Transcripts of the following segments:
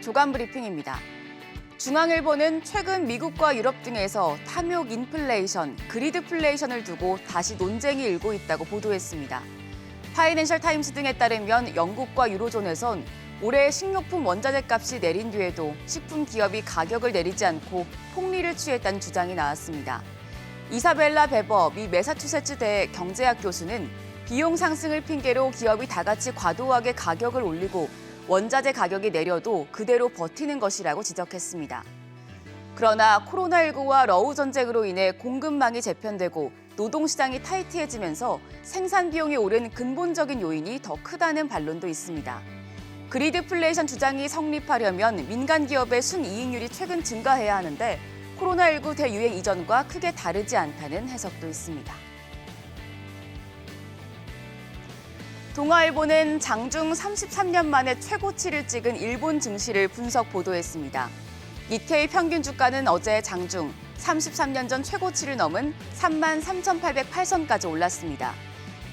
조간 브리핑입니다. 중앙일보는 최근 미국과 유럽 등에서 탐욕 인플레이션, 그리드플레이션을 두고 다시 논쟁이 일고 있다고 보도했습니다. 파이낸셜 타임스 등에 따르면 영국과 유로존에선 올해 식료품 원자재 값이 내린 뒤에도 식품 기업이 가격을 내리지 않고 폭리를 취했다는 주장이 나왔습니다. 이사벨라 베버 미 매사추세츠대 경제학 교수는 비용 상승을 핑계로 기업이 다 같이 과도하게 가격을 올리고 원자재 가격이 내려도 그대로 버티는 것이라고 지적했습니다. 그러나 코로나19와 러우 전쟁으로 인해 공급망이 재편되고 노동시장이 타이트해지면서 생산 비용이 오른 근본적인 요인이 더 크다는 반론도 있습니다. 그리드플레이션 주장이 성립하려면 민간 기업의 순이익률이 최근 증가해야 하는데 코로나19 대유행 이전과 크게 다르지 않다는 해석도 있습니다. 동아일보는 장중 33년 만에 최고치를 찍은 일본 증시를 분석 보도했습니다. 니케이 평균 주가는 어제 장중 33년 전 최고치를 넘은 33,808선까지 올랐습니다.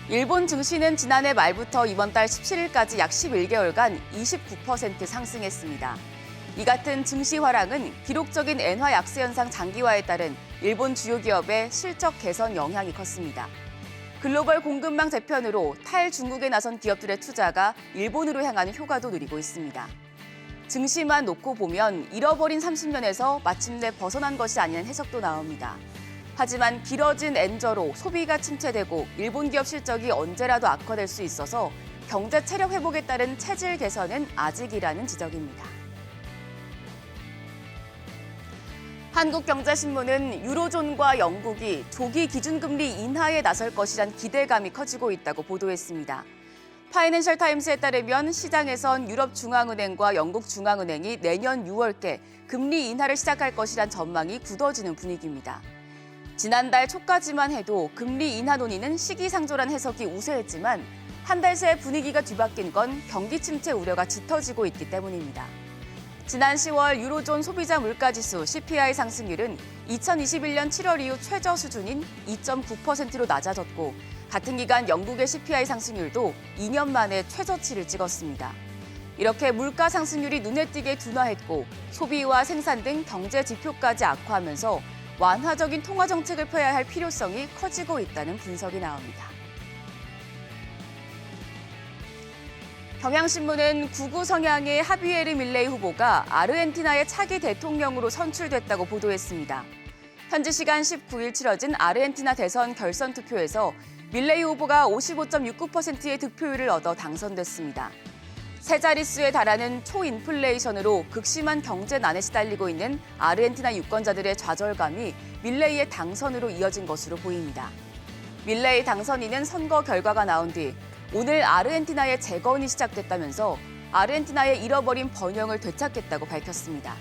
일본 증시는 지난해 말부터 이번 달 17일까지 약 11개월간 29% 상승했습니다. 이 같은 증시 화랑은 기록적인 엔화 약세 현상 장기화에 따른 일본 주요 기업의 실적 개선 영향이 컸습니다. 글로벌 공급망 재편으로 탈중국에 나선 기업들의 투자가 일본으로 향하는 효과도 누리고 있습니다. 증시만 놓고 보면 잃어버린 30년에서 마침내 벗어난 것이 아니냐는 해석도 나옵니다. 하지만 길어진 엔저로 소비가 침체되고 일본 기업 실적이 언제라도 악화될 수 있어서 경제 체력 회복에 따른 체질 개선은 아직이라는 지적입니다. 한국경제신문은 유로존과 영국이 조기 기준금리 인하에 나설 것이란 기대감이 커지고 있다고 보도했습니다. 파이낸셜 타임스에 따르면 시장에선 유럽중앙은행과 영국중앙은행이 내년 6월께 금리 인하를 시작할 것이란 전망이 굳어지는 분위기입니다. 지난달 초까지만 해도 금리 인하 논의는 시기상조란 해석이 우세했지만 한 달 새 분위기가 뒤바뀐 건 경기 침체 우려가 짙어지고 있기 때문입니다. 지난 10월 유로존 소비자 물가지수 CPI 상승률은 2021년 7월 이후 최저 수준인 2.9%로 낮아졌고 같은 기간 영국의 CPI 상승률도 2년 만에 최저치를 찍었습니다. 이렇게 물가 상승률이 눈에 띄게 둔화했고 소비와 생산 등 경제 지표까지 악화하면서 완화적인 통화 정책을 펴야 할 필요성이 커지고 있다는 분석이 나옵니다. 경향신문은 극우 성향의 하비에르 밀레이 후보가 아르헨티나의 차기 대통령으로 선출됐다고 보도했습니다. 현지 시간 19일 치러진 아르헨티나 대선 결선 투표에서 밀레이 후보가 55.69%의 득표율을 얻어 당선됐습니다. 세 자릿수에 달하는 초인플레이션으로 극심한 경제난에 시달리고 있는 아르헨티나 유권자들의 좌절감이 밀레이의 당선으로 이어진 것으로 보입니다. 밀레이 당선인은 선거 결과가 나온 뒤 오늘 아르헨티나의 재건이 시작됐다면서 아르헨티나의 잃어버린 번영을 되찾겠다고 밝혔습니다.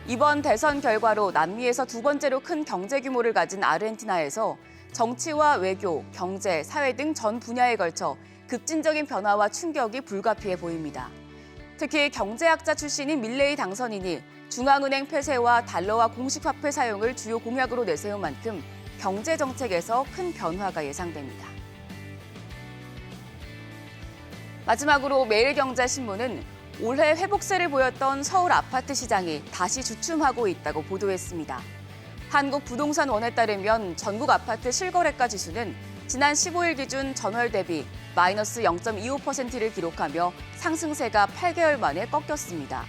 이번 대선 결과로 남미에서 두 번째로 큰 경제 규모를 가진 아르헨티나에서 정치와 외교, 경제, 사회 등 전 분야에 걸쳐 급진적인 변화와 충격이 불가피해 보입니다. 특히 경제학자 출신인 밀레이 당선인이 중앙은행 폐쇄와 달러와 공식 화폐 사용을 주요 공약으로 내세운 만큼 경제 정책에서 큰 변화가 예상됩니다. 마지막으로 매일경제신문은 올해 회복세를 보였던 서울 아파트 시장이 다시 주춤하고 있다고 보도했습니다. 한국부동산원에 따르면 전국 아파트 실거래가 지수는 지난 15일 기준 전월 대비 마이너스 0.25%를 기록하며 상승세가 8개월 만에 꺾였습니다.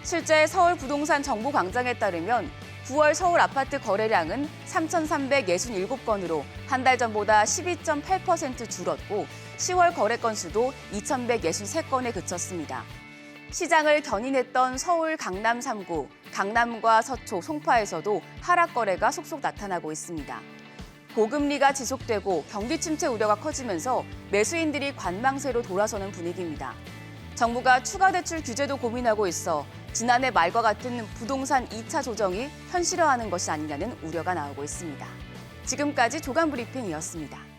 실제 서울부동산정보광장에 따르면 9월 서울 아파트 거래량은 3,367건으로 한 달 전보다 12.8% 줄었고 10월 거래 건수도 2,163건에 그쳤습니다. 시장을 견인했던 서울 강남 3구, 강남과 서초, 송파에서도 하락 거래가 속속 나타나고 있습니다. 고금리가 지속되고 경기 침체 우려가 커지면서 매수인들이 관망세로 돌아서는 분위기입니다. 정부가 추가 대출 규제도 고민하고 있어 지난해 말과 같은 부동산 2차 조정이 현실화하는 것이 아니냐는 우려가 나오고 있습니다. 지금까지 조간 브리핑이었습니다.